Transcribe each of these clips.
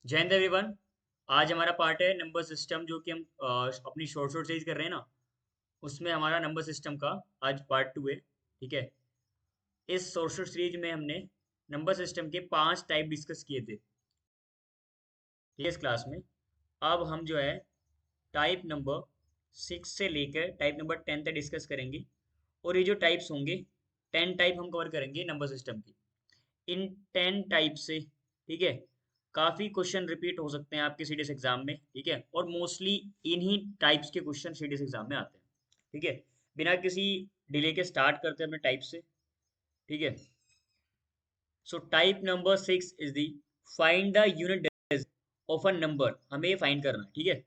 जय हिंद एवरीवन। आज हमारा पार्ट है नंबर सिस्टम, जो कि हम अपनी शॉर्ट शॉर्ट सीरीज कर रहे हैं ना। उसमें हमारा नंबर सिस्टम का आज पार्ट 2 है। ठीक है। इस शॉर्ट शॉर्ट सीरीज में हमने नंबर सिस्टम के 5 टाइप डिस्कस किए थे, ठीक है, इस क्लास में। अब हम जो है टाइप नंबर 6 से लेकर टाइप नंबर 10 तक डिस्कस करेंगे। और ये जो टाइप्स होंगे, 10 टाइप हम कवर करेंगे नंबर सिस्टम की। इन 10 टाइप से, ठीक है, काफी क्वेश्चन रिपीट हो सकते हैं आपके सीडीएस एग्जाम में। ठीक है, और मोस्टली इन्हीं टाइप्स के क्वेश्चन सीडीएस एग्जाम में आते हैं। ठीक है, बिना किसी डिले के स्टार्ट करते हैं अपने टाइप से। ठीक है। So type number 6 is the find the unit of a number. हमें ये फाइंड करना है। ठीक है,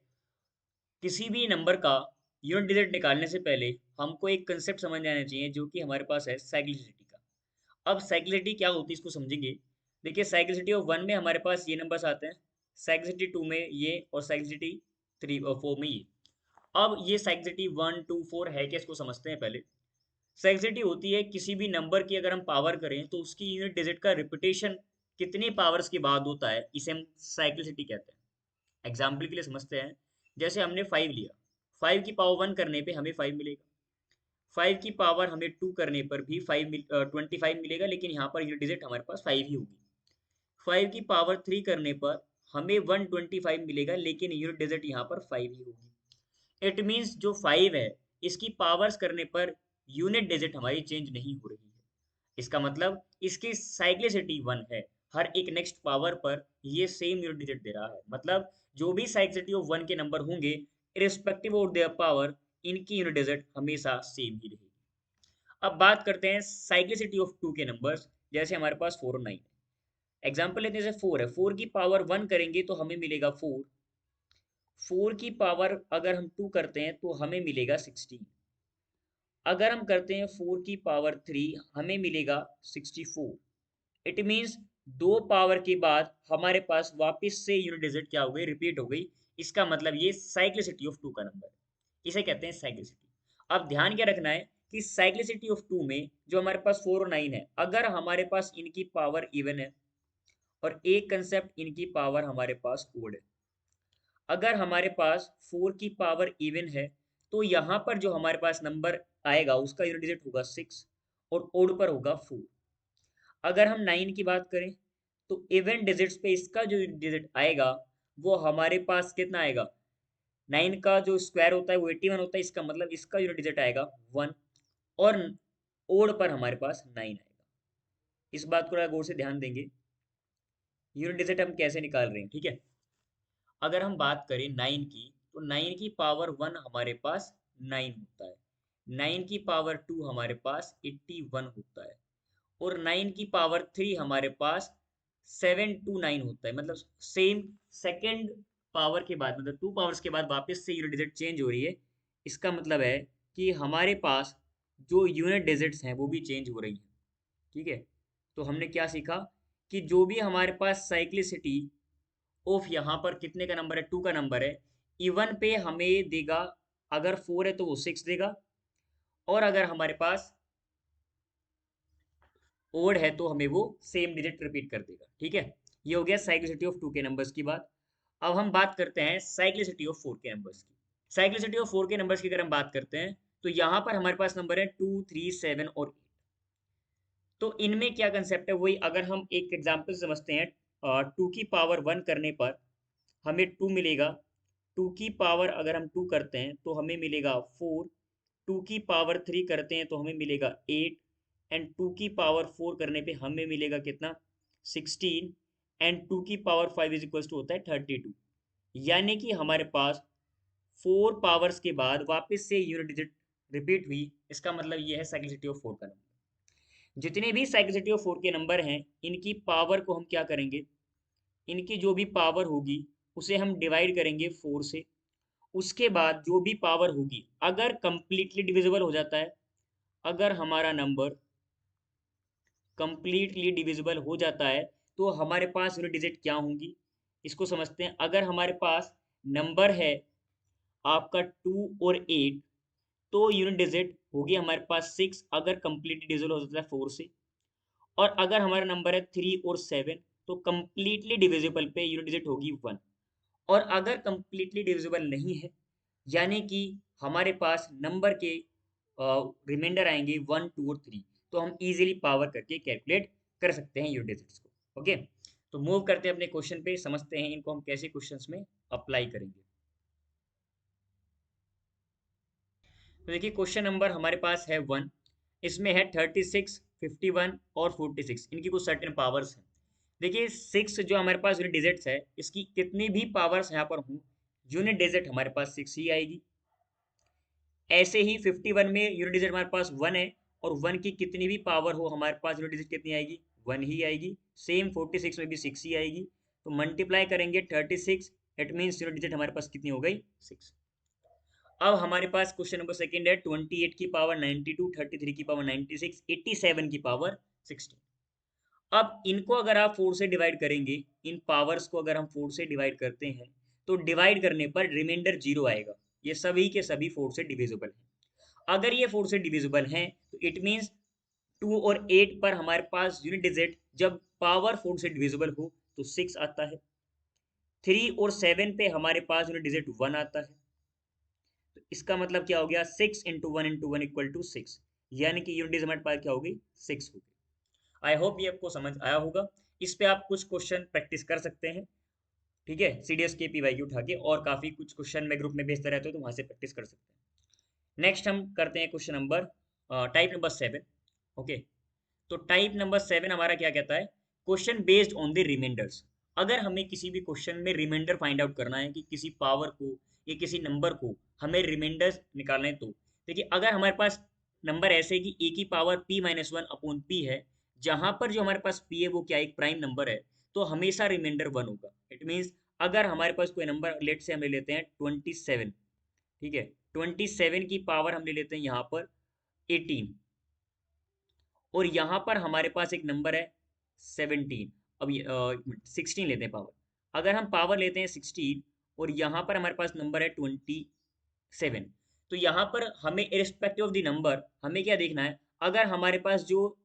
किसी भी नंबर का यूनिट डिजिट निकालने से पहले हमको एक कंसेप्ट समझ आना चाहिए, जो कि हमारे पास है साइक्लिसिटी का। अब साइक्लिसिटी क्या होती है इसको समझेंगे। देखिए, साइक्लिसिटी ऑफ 1 में हमारे पास ये नंबर्स आते हैं, साइक्लिसिटी 2 में ये, और साइक्लिसिटी 3 और 4 में ये। अब ये साइक्लिसिटी 1 2 4 है क्या, इसको समझते हैं पहले। साइक्लिसिटी होती है किसी भी नंबर की अगर हम पावर करें तो उसकी यूनिट डिजिट का रिपीटेशन कितने पावर्स के बाद होता है, इसे हम साइक्लिसिटी कहते हैं। एग्जाम्पल के लिए समझते हैं। जैसे हमने 5 लिया, 5 की पावर 1 करने पे हमें 5 मिलेगा। 5 की पावर हमें 2 करने पर भी 25 मिलेगा, लेकिन यहाँ पर ये डिजिट हमारे पास 5 ही होगी। 5 की पावर 3 करने पर हमें 125 मिलेगा, लेकिन यूनिट डिजिट यहाँ पर 5 ही होगी। इट मीन्स जो 5 है, इसकी पावर्स करने पर यूनिट डिजिट हमारी चेंज नहीं हो रही है। इसका मतलब इसकी साइक्लिसिटी 1 है। हर एक नेक्स्ट पावर पर ये सेम यूनिट डिजिट दे रहा है। मतलब जो भी साइक्लिसिटी ऑफ 1 के नंबर होंगे, इरिस्पेक्टिव ऑफ देयर पावर, इनकी यूनिट डिजिट हमेशा सेम ही रहेगी। अब बात करते हैं साइक्लिसिटी ऑफ 2 के नंबर्स। जैसे हमारे पास 4 और 9 है। एग्जाम्पल लेते हैं, जैसे 4 है, 4 की पावर 1 करेंगे तो हमें मिलेगा 4। 4 की पावर अगर हम 2 करते हैं तो हमें मिलेगा 16। अगर हम करते हैं 4 की पावर 3, हमें मिलेगा 64। इट मीन्स दो पावर के बाद हमारे पास वापस से यूनिट डिजिट क्या हो गई, रिपीट हो गई। इसका मतलब ये साइक्लिसिटी ऑफ 2 का नंबर है। इसे कहते हैं साइक्लिसिटी। अब ध्यान क्या रखना है कि साइक्लिसिटी ऑफ 2 में जो हमारे पास 4 और 9 है, अगर हमारे पास इनकी पावर इवन है और एक कंसेप्ट इनकी पावर हमारे पास ओड है। अगर हमारे पास 4 की पावर इवन है तो यहाँ पर जो हमारे पास नंबर आएगा उसका यूनिट डिजिट होगा 6 और ओड पर होगा 4। अगर हम 9 की बात करें तो इवन डिजिट्स पे इसका जो डिजिट आएगा वो हमारे पास कितना आएगा, 9 का जो स्क्वायर होता है वो 81 होता है। इसका मतलब इसका जो डिजिट आएगा 1, और ओड पर हमारे पास 9 आएगा। इस बात को गौर से ध्यान देंगे, यूनिट डिजिट हम कैसे निकाल रहे हैं। ठीक है, अगर हम बात करें 9 की, तो 9 की पावर 1 हमारे पास 9 होता है। 9 की पावर 2 हमारे पास 81 होता है। और 9 की पावर 3 हमारे पास 729 होता है। मतलब सेम सेकंड पावर के बाद, मतलब 2 पावर्स के बाद वापस से यूनिट डिजिट चेंज हो रही है। इसका मतलब है कि हमारे पास जो यूनिट डिजिट्स हैं वो भी चेंज हो रही हैं। ठीक है, तो हमने क्या सीखा कि जो भी हमारे पास साइक्लिसिटी ऑफ यहाँ पर कितने का नंबर है, 2 का नंबर है, इवन पे हमें देगा। अगर 4 है तो वो 6 देगा, और अगर हमारे पास ओड है तो हमें वो सेम डिजिट रिपीट कर देगा। ठीक है, ये हो गया साइक्लिसिटी ऑफ 2 के नंबर्स की बात। अब हम बात करते हैं साइक्लिसिटी ऑफ 4 के नंबर्स की। साइक्लिसिटी ऑफ 4 के नंबर्स की अगर हम बात करते हैं तो यहाँ पर हमारे पास नंबर है 2 3 7 और 8। तो इनमें क्या कंसेप्ट है, वही अगर हम एक एग्जाम्पल समझते हैं। 2 की पावर 1 करने पर हमें 2 मिलेगा। 2 की पावर अगर हम 2 करते हैं तो हमें मिलेगा 4। 2 की पावर 3 करते हैं तो हमें मिलेगा 8। एंड 2 की पावर 4 करने पे हमें मिलेगा कितना, 16। एंड 2 की पावर 5 इज इक्वल टू होता है 32। यानी कि हमारे पास 4 पावर्स के बाद वापस से यूनिट डिजिट रिपीट हुई। इसका मतलब ये है साइक्लिसिटी ऑफ 4 का नंबर। जितने भी साइक्लिसिटी ऑफ 4 के नंबर हैं, इनकी पावर को हम क्या करेंगे, इनकी जो भी पावर होगी उसे हम डिवाइड करेंगे 4 से। उसके बाद जो भी पावर होगी, अगर कंप्लीटली डिविजिबल हो जाता है, अगर हमारा नंबर कंप्लीटली डिविजिबल हो जाता है तो हमारे पास यूनिट डिजिट क्या होंगी, इसको समझते हैं। अगर हमारे पास नंबर है आपका 2 और 8, तो यूनिट डिजिट होगी हमारे पास 6, अगर कंप्लीटली डिविजिबल हो जाता है 4 से। और अगर हमारा नंबर है 3 और 7, तो कंप्लीटली डिविजिबल पे यूनिट डिजिट होगी 1। और अगर कंप्लीटली डिविजिबल नहीं है, यानी कि हमारे पास नंबर के रिमाइंडर आएंगे 1 2 और 3, तो हम इजीली पावर करके कैलकुलेट कर सकते हैं यूनिट डिजिट्स को। ओके, तो मूव करते हैं अपने क्वेश्चन पे, समझते हैं इनको हम कैसे क्वेश्चंस में अप्लाई करेंगे। तो देखिए क्वेश्चन नंबर हमारे पास है 1, इसमें है 36 51 और 46, इनकी कुछ सर्टेन पावर्स हैं। देखिए 6 जो हमारे पास यूनिट डिजिट्स है, इसकी कितनी भी पावर्स यहाँ पर हों, यूनिट डिजिट हमारे पास 6 ही आएगी। ऐसे ही 51 में यूनिट डिजिट हमारे पास 1 है, और 1 की कितनी भी पावर हो हमारे पास यूनिट डिजिट कितनी आएगी, 1 ही आएगी। सेम 46 में भी 6 ही आएगी। तो मल्टीप्लाई करेंगे 36, इट मीन्स यूनिट डिजिट हमारे पास कितनी हो गई, 6। अब हमारे पास क्वेश्चन नंबर सेकंड है 28 की पावर 92, 33 की पावर 96, 87 की पावर 16। अब इनको अगर आप 4 से डिवाइड करेंगे, इन पावर्स को अगर हम 4 से डिवाइड करते हैं, तो डिवाइड करने पर रिमाइंडर 0 आएगा। ये सभी के सभी 4 से डिविजिबल हैं। अगर ये 4 से डिविजिबल हैं, तो इट मीन्स 2 और 8 पर हमारे पास यूनिट डिजिट जब पावर 4 से डिविजिबल हो तो 6 आता है। 3 और 7 पे हमारे पास यूनिट डिजिट 1 आता है। तो इसका मतलब क्या हो गया, 6 इंटू 1 इंटू 1 इक्वल टू 6, यानी कि यूनिट डिजिट हमारे पास क्या होगी, 6 होगी। आई होप ये आपको समझ आया होगा। इस पे आप कुछ क्वेश्चन प्रैक्टिस कर सकते हैं, ठीक है, सीडीएस के पीवाई उठा के, और काफी कुछ क्वेश्चन मैं ग्रुप में भेजता रहता हूँ, तो वहां से प्रैक्टिस कर सकते हैं। नेक्स्ट हम करते हैं question number type number 7। Okay, तो टाइप नंबर 7 हमारा क्या कहता है, question based on the reminders. अगर हमें किसी भी क्वेश्चन में रिमाइंडर फाइंड आउट करना है कि किसी पावर को या किसी नंबर को हमें रिमाइंडर्स निकालना है, तो देखिए अगर हमारे पास नंबर ऐसे कि ए की power p minus one upon P है, जहां पर जो हमारे पास p है वो क्या एक प्राइम नंबर है, तो हमेशा रिमाइंडर 1 होगा। इट मीन्स अगर हमारे पास कोई नंबर, लेट से हम ले लेते हैं 27, ठीक है, 27 की पावर हम ले लेते हैं यहाँ पर 18, और यहाँ पर हमारे पास एक नंबर है 17। अब 16 लेते हैं पावर। अगर हम पावर लेते हैं 16 और यहाँ पर हमारे पास नंबर है 27, तो यहाँ पर हमें इरिस्पेक्टिव ऑफ द नंबर हमें क्या देखना है, अगर हमारे पास जो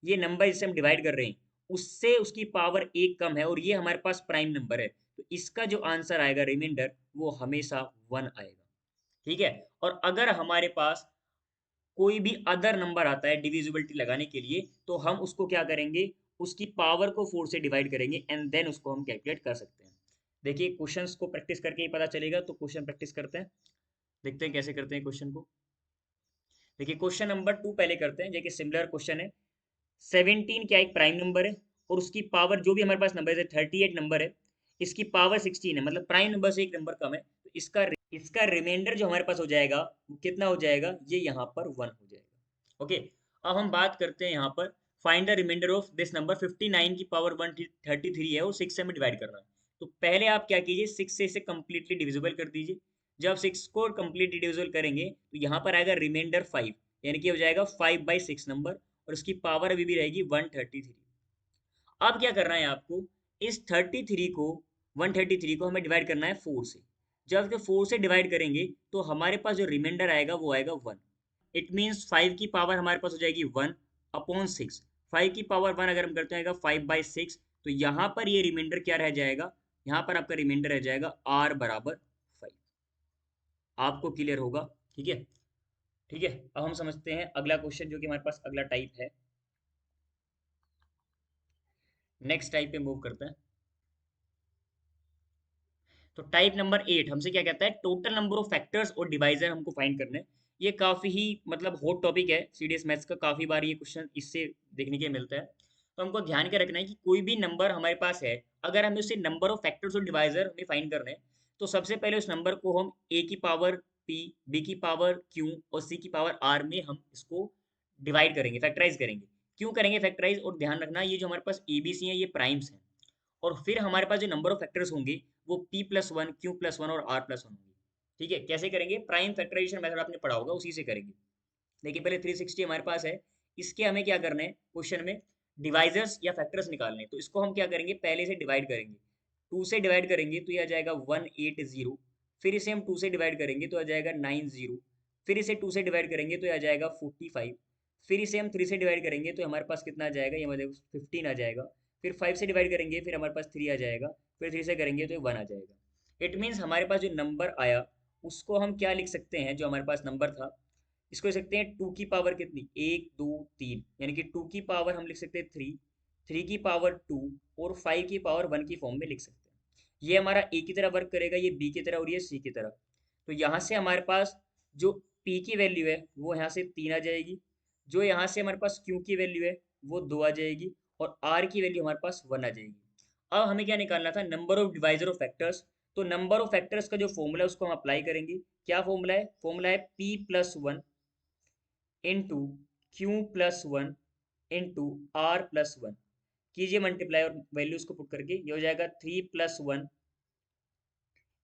ये नंबर जिसे हम डिवाइड कर रहे हैं उससे उसकी पावर एक कम है और ये हमारे पास प्राइम नंबर है, तो इसका जो आंसर आएगा रिमाइंडर वो हमेशा 1 आएगा। ठीक है, और अगर हमारे पास कोई भी अदर नंबर आता है डिविजिबिलिटी लगाने के लिए, तो हम उसको क्या करेंगे, उसकी पावर को 4 से डिवाइड करेंगे एंड देन उसको हम कैलकुलेट कर सकते हैं। देखिए क्वेश्चंस को प्रैक्टिस करके ही पता चलेगा, तो क्वेश्चन प्रैक्टिस करते हैं, देखते हैं कैसे करते हैं क्वेश्चन को। देखिए क्वेश्चन नंबर 2 पहले करते हैं। देखिए सिमिलर क्वेश्चन है, 17 क्या एक प्राइम नंबर है और उसकी पावर जो भी हमारे पास नंबर है 38 नंबर है, इसकी पावर 16 है, मतलब प्राइम नंबर से एक नंबर कम है, तो इसका इसका रिमाइंडर जो हमारे पास हो जाएगा वो कितना हो जाएगा, ये यहाँ पर 1 हो जाएगा। ओके, अब हम बात करते हैं यहाँ पर find the reminder of this number. 59 की पावर 133 है और 6 से हमें डिवाइड करना है। तो पहले आप क्या कीजिए, 6 से इसे कंप्लीटली डिविजिबल कर दीजिए। जब 6 को कंप्लीटली डिविजिबल करेंगे तो यहाँ पर आएगा रिमाइंडर 5, यानी कि हो जाएगा 5/6 नंबर, और उसकी पावर अभी भी रहेगी 133। अब क्या करना है आपको, इस 133 को हमें डिवाइड करना है 4 से। जब इसको 4 से डिवाइड करेंगे तो हमारे पास जो रिमाइंडर आएगा वो आएगा 1। इट मीन्स 5 की पावर हमारे पास हो जाएगी 1 अपॉन 6। 5 की पावर 1 अगर हम करते हैं 5/6, तो यहाँ पर ये रिमाइंडर क्या रह जाएगा, यहाँ पर आपका रिमाइंडर रह जाएगा r बराबर 5। आपको क्लियर होगा, ठीक है। ठीक है, अब हम समझते हैं अगला क्वेश्चन जो कि हमारे पास अगला टाइप है। नेक्स्ट टाइप पे मूव करते हैं। तो टाइप नंबर 8 हमसे क्या कहता है, टोटल नंबर ऑफ फैक्टर्स और डिवाइजर हमको फाइंड करने हैं। ये काफी ही मतलब हॉट टॉपिक है सीडीएस मैथ्स का, काफी बार ये क्वेश्चन इससे देखने के मिलता है। तो हमको ध्यान के रखना है कि कोई भी नंबर हमारे पास है, अगर हमें उससे नंबर ऑफ फैक्टर्स और डिवाइजर हमें फाइंड करने हैं, तो सबसे पहले उस नंबर को हम ए की पावर पी, बी की पावर क्यू और सी की पावर आर में हम इसको डिवाइड करेंगे, फैक्टराइज करेंगे। क्यों करेंगे फैक्टराइज, और ध्यान रखना ये जो हमारे पास ए बी सी है ये प्राइम्स हैं, और फिर हमारे पास जो नंबर ऑफ फैक्टर्स होंगे वो p+1 q+1 और r+1 होंगे। ठीक है, कैसे करेंगे, प्राइम फैक्टराइजेशन मेथड आपने पढ़ा होगा, उसी से करेंगे। देखिए पहले 360 हमारे पास है, इसके हमें क्या करना है क्वेश्चन में, डिवाइजर्स या फैक्टर्स निकालने हैं। तो इसको हम क्या करेंगे, पहले से डिवाइड करेंगे। 2 से डिवाइड करेंगे तो ये आ जाएगा 180, फिर इसे हम 2 से डिवाइड करेंगे तो आ जाएगा 90, फिर इसे 2 से डिवाइड करेंगे तो आ जाएगा 45, फिर इसे हम 3 से डिवाइड करेंगे तो हमारे पास कितना आ जाएगा, ये हमारे 15 आ जाएगा, फिर 5 से डिवाइड करेंगे फिर हमारे पास 3 आ जाएगा, फिर 3 से करेंगे तो 1 आ जाएगा। इट मीन्स हमारे पास जो नंबर आया उसको हम क्या लिख सकते हैं, जो हमारे पास नंबर था इसको लिख सकते हैं 2 की पावर कितनी, 1 2 3, यानी कि 2 की पावर हम लिख सकते हैं 3, 3 की पावर 2 और 5 की पावर 1 की फॉर्म में लिख सकते हैं। ये हमारा ए की तरह वर्क करेगा, ये बी की तरह और ये सी की तरह। तो यहाँ से हमारे पास जो पी की वैल्यू है वो यहाँ से 3 आ जाएगी, जो यहाँ से हमारे पास क्यू की वैल्यू है वो 2 आ जाएगी, और आर की वैल्यू हमारे पास 1 आ जाएगी। अब हमें क्या निकालना था, number of divisor of factors. तो नंबर ऑफ फैक्टर्स का जो फॉर्मूला है उसको हम अप्लाई करेंगे। क्या फॉर्मूला है, फॉर्मूला है P plus one into Q plus one into R plus one. कीजिए मल्टीप्लाई और वैल्यूज को पुट करके, ये हो जाएगा 3 + 1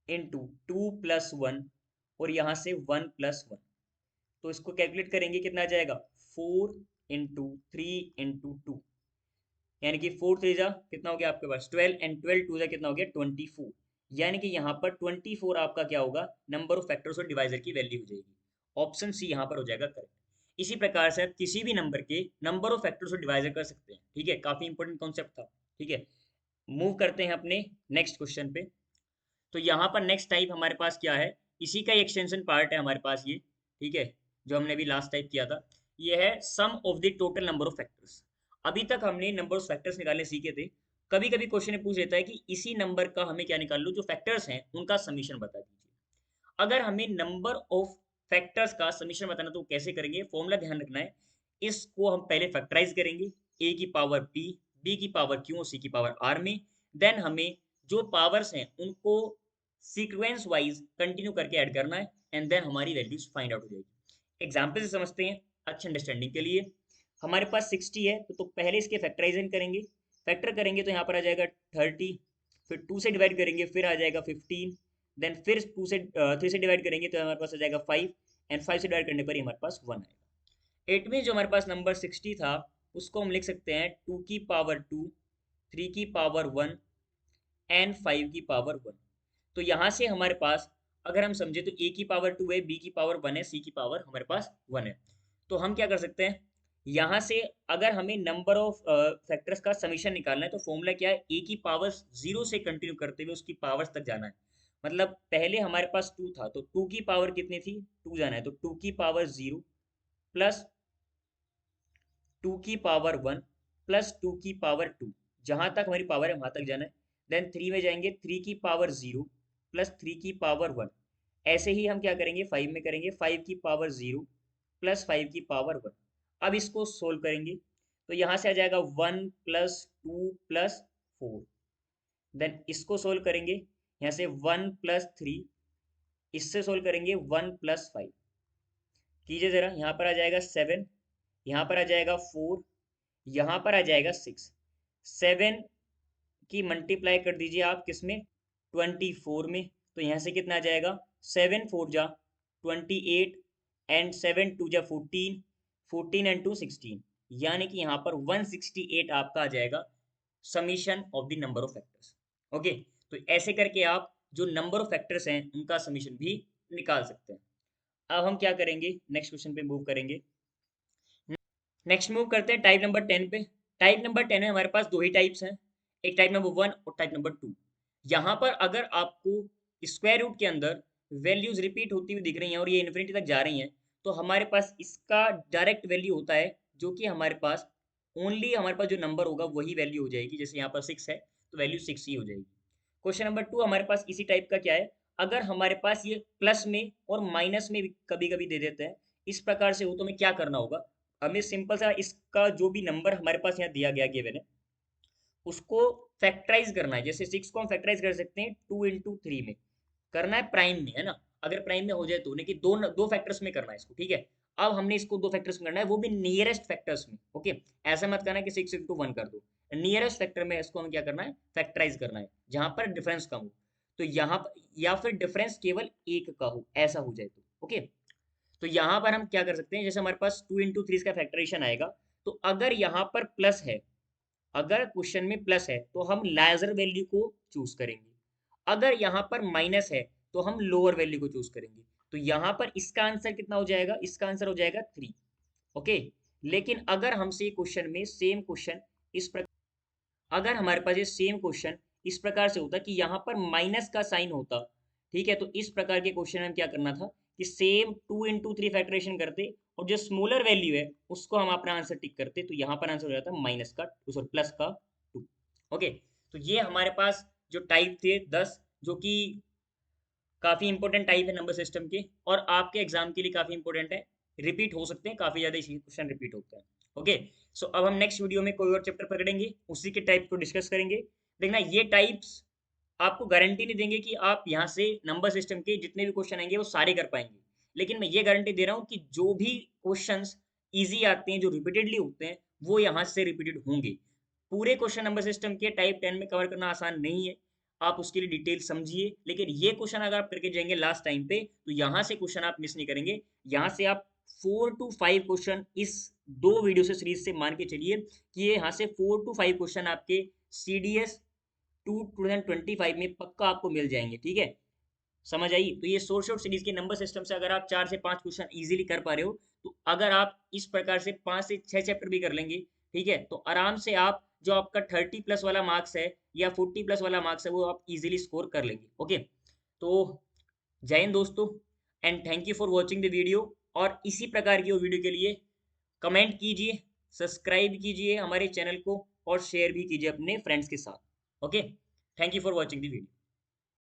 इंटू 2 + 1 और यहाँ से 1 + 1। तो इसको कैलकुलेट करेंगे कितना आ जाएगा, 4 × 3 × 2, यानी कि 4 3 जा कितना हो गया आपके पास 12 एंड 12 2 जा कितना हो गया 24। यानी कि यहाँ पर 24 आपका क्या होगा, नंबर ऑफ फैक्टर्स और डिवाइजर की वैल्यू हो जाएगी। ऑप्शन सी यहाँ पर हो जाएगा करेक्ट। इसी प्रकार से आप किसी भी नंबर के नंबर ऑफ फैक्टर्स और डिवाइजर कर सकते हैं। ठीक है, काफी इंपॉर्टेंट कॉन्सेप्ट था। ठीक है, मूव करते हैं अपने नेक्स्ट क्वेश्चन पे। तो यहाँ पर नेक्स्ट टाइप हमारे पास क्या है, इसी का एक्सटेंशन पार्ट है हमारे पास ये। ठीक है, जो हमने अभी लास्ट टाइप किया था, ये है sum of the total number of factors. अभी तक हमने नंबर ऑफ फैक्टर्स निकालने सीखे थे। कभी कभी क्वेश्चन पूछ लेता है कि इसी नंबर का हमें क्या निकाल लो, जो फैक्टर्स हैं उनका समीशन बता दीजिए। अगर हमें नंबर ऑफ फैक्टर्स का समीशन बताना तो कैसे करेंगे, फॉर्मूला ध्यान रखना है। इसको हम पहले फैक्टराइज करेंगे, ए की पावर पी, बी की पावर क्यू, सी की पावर आर में। देन हमें जो पावर्स हैं उनको सीक्वेंस वाइज कंटिन्यू करके ऐड करना है, एंड देन हमारी वैल्यूज फाइंड आउट हो जाएगी। एग्जाम्पल से समझते हैं अच्छे अंडरस्टैंडिंग के लिए। हमारे पास 60 है तो पहले इसके फैक्टराइजेशन करेंगे। फैक्टर करेंगे तो यहाँ पर आ जाएगा 30, फिर 2 से डिवाइड करेंगे फिर आ जाएगा 15, देन फिर 3 से डिवाइड करेंगे तो हमारे पास आ जाएगा 5, एंड 5 से डिवाइड करने पर ही हमारे पास 1 आएगा। इट मीन जो हमारे पास नंबर 60 था उसको हम लिख सकते हैं 2 की पावर 2, 3 की पावर 1 एंड 5 की पावर 1। तो यहाँ से हमारे पास अगर हम समझे तो ए की पावर 2 है, बी की पावर 1 है, सी की पावर हमारे पास 1 है। तो हम क्या कर सकते हैं, यहाँ से अगर हमें नंबर ऑफ फैक्टर्स का समीशन निकालना है तो फॉर्मूला क्या है, ए की पावर 0 से कंटिन्यू करते हुए उसकी पावर्स तक जाना है। मतलब पहले हमारे पास 2 था तो 2 की पावर कितनी थी, 2 जाना है, तो 2 की पावर 0 प्लस 2 की पावर 1 प्लस 2 की पावर 2, जहां तक हमारी पावर है वहां तक जाना है। देन 3 में जाएंगे, 3 की पावर 0 प्लस 3 की पावर 1। ऐसे ही हम क्या करेंगे 5 में करेंगे, 5 की पावर 0 प्लस 5 की पावर 1। अब इसको सोल्व करेंगे तो यहाँ से आ जाएगा 1 + 2 + 4। देन इसको सोल्व करेंगे, यहाँ से 1 + 3, इससे सोल्व करेंगे 1 + 5। कीजिए जरा, यहाँ पर आ जाएगा 7, यहाँ पर आ जाएगा 4, यहाँ पर आ जाएगा 6। 7 की मल्टीप्लाई कर दीजिए आप किसमें, 24 में। तो यहाँ से कितना आ जाएगा, 7 4 जा 28 एंड 7 2 जा 14, 14 एंड 2 16, यानी कि यहाँ पर 168 आपका आ जाएगा summation of the number of factors. Okay, तो ऐसे करके आप जो नंबर ऑफ फैक्टर्स हैं उनका समीशन भी निकाल सकते हैं। अब हम क्या करेंगे, नेक्स्ट क्वेश्चन पे मूव करेंगे। नेक्स्ट मूव करते हैं टाइप नंबर 10 पे। टाइप नंबर 10 में हमारे पास दो ही टाइप्स हैं, एक टाइप नंबर 1 और टाइप नंबर 2। यहाँ पर अगर आपको स्क्वायर रूट के अंदर वैल्यूज रिपीट होती हुई दिख रही हैं और ये इन्फिनिटी तक जा रही हैं, तो हमारे पास इसका डायरेक्ट वैल्यू होता है, जो कि हमारे पास ओनली हमारे पास जो नंबर होगा वही वैल्यू हो जाएगी। जैसे यहाँ पर 6 है तो वैल्यू 6 ही हो जाएगी। क्वेश्चन नंबर 2 हमारे पास इसी टाइप का क्या है, अगर हमारे पास ये प्लस में और माइनस में कभी कभी दे देते हैं, इस प्रकार से हो तो हमें क्या करना होगा, हमें सिंपल सा इसका जो भी नंबर हमारे पास यहाँ दिया गया गिवन है उसको फैक्टराइज करना है। जैसे 6 को हम फैक्टराइज कर सकते हैं 2 × 3 में, करना है प्राइम में, है ना। अगर प्राइम में हो जाए तो, नहीं कि दो दो फैक्टर्स में करना है इसको। ठीक है, अब हमने इसको दो फैक्टर्स में करना है, वो भी नियरेस्ट फैक्टर्स में। ओके, ऐसा मत करना कि 6 × 1 कर दो, नियरेस्ट फैक्टर में इसको हमें क्या करना है, फैक्टराइज करना है, जहां पर डिफरेंस कम हो। तो यहाँ या फिर डिफरेंस केवल एक का हो, ऐसा हो जाए तो। ओके, तो यहाँ पर हम क्या कर सकते हैं, जैसे हमारे पास 2 × 3 का फैक्टरेशन आएगा, तो अगर यहाँ पर प्लस है, अगर क्वेश्चन में प्लस है तो हम लार्जर वैल्यू को चूज करेंगे, अगर यहाँ पर माइनस है तो हम लोअर वैल्यू को चूज करेंगे। तो यहाँ पर इसका आंसर कितना हो जाएगा, इसका आंसर हो जाएगा 3। ओके, लेकिन अगर हमसे क्वेश्चन में सेम क्वेश्चन इस प्रकार अगर हमारे पास ये सेम क्वेश्चन इस प्रकार से होता कि यहाँ पर माइनस का साइन होता, ठीक है, तो इस प्रकार के क्वेश्चन में क्या करना था कि सेम 2 into 3 फैक्टरेशन करते और जो स्मॉलर वैल्यू है उसको हम अपना आंसर टिक करते, तो यहाँ पर आंसर हो जाता माइनस का, सॉरी प्लस का 2। ओके, तो ये हमारे पास जो टाइप थे 10, जो कि काफी इंपॉर्टेंट टाइप है नंबर सिस्टम के, और आपके एग्जाम के लिए काफी इंपॉर्टेंट है, रिपीट हो सकते हैं, काफी ज्यादा इसी क्वेश्चन रिपीट होते हैं। ओके, सो अब हम नेक्स्ट वीडियो में कोई और चैप्टर पकड़ेंगे, उसी के टाइप को डिस्कस करेंगे। देखना ये टाइप्स आपको गारंटी नहीं देंगे कि आप यहाँ से नंबर सिस्टम के जितने भी क्वेश्चन आएंगे वो सारे कर पाएंगे, लेकिन मैं ये गारंटी दे रहा हूँ कि जो भी क्वेश्चंस इजी आते हैं, जो रिपीटेडली होते हैं, वो यहाँ से रिपीटेड होंगे। पूरे क्वेश्चन नंबर सिस्टम के टाइप 10 में कवर करना आसान नहीं है, आप उसके लिए डिटेल समझिए, लेकिन ये क्वेश्चन अगर आप करके जाएंगे लास्ट टाइम पे, तो यहाँ से क्वेश्चन आप मिस नहीं करेंगे। यहाँ से आप 4 to 5 क्वेश्चन इस 2 वीडियो से सीरीज से मान के चलिए कि ये यहाँ से 4 to 5 क्वेश्चन आपके CDS 2025 में पक्का आपको मिल जाएंगे, ठीक है। समझ आई? तो ये शॉर्ट सीरीज के नंबर सिस्टम से अगर आप 4 से 5 क्वेश्चन इजीली कर पा रहे हो, तो अगर आप इस प्रकार से 5 से 6 चैप्टर भी कर लेंगे, ठीक है, तो आराम से आप जो आपका 30+ वाला मार्क्स है या 40+ वाला मार्क्स है वो आप इजीली स्कोर कर लेंगे। ओके, तो जय हिंद दोस्तों, and thank you for watching the video. और इसी प्रकार की वो वीडियो के लिए कमेंट कीजिए, सब्सक्राइब कीजिए हमारे चैनल को, और शेयर भी कीजिए अपने फ्रेंड्स के साथ। Okay, thank you for watching the video.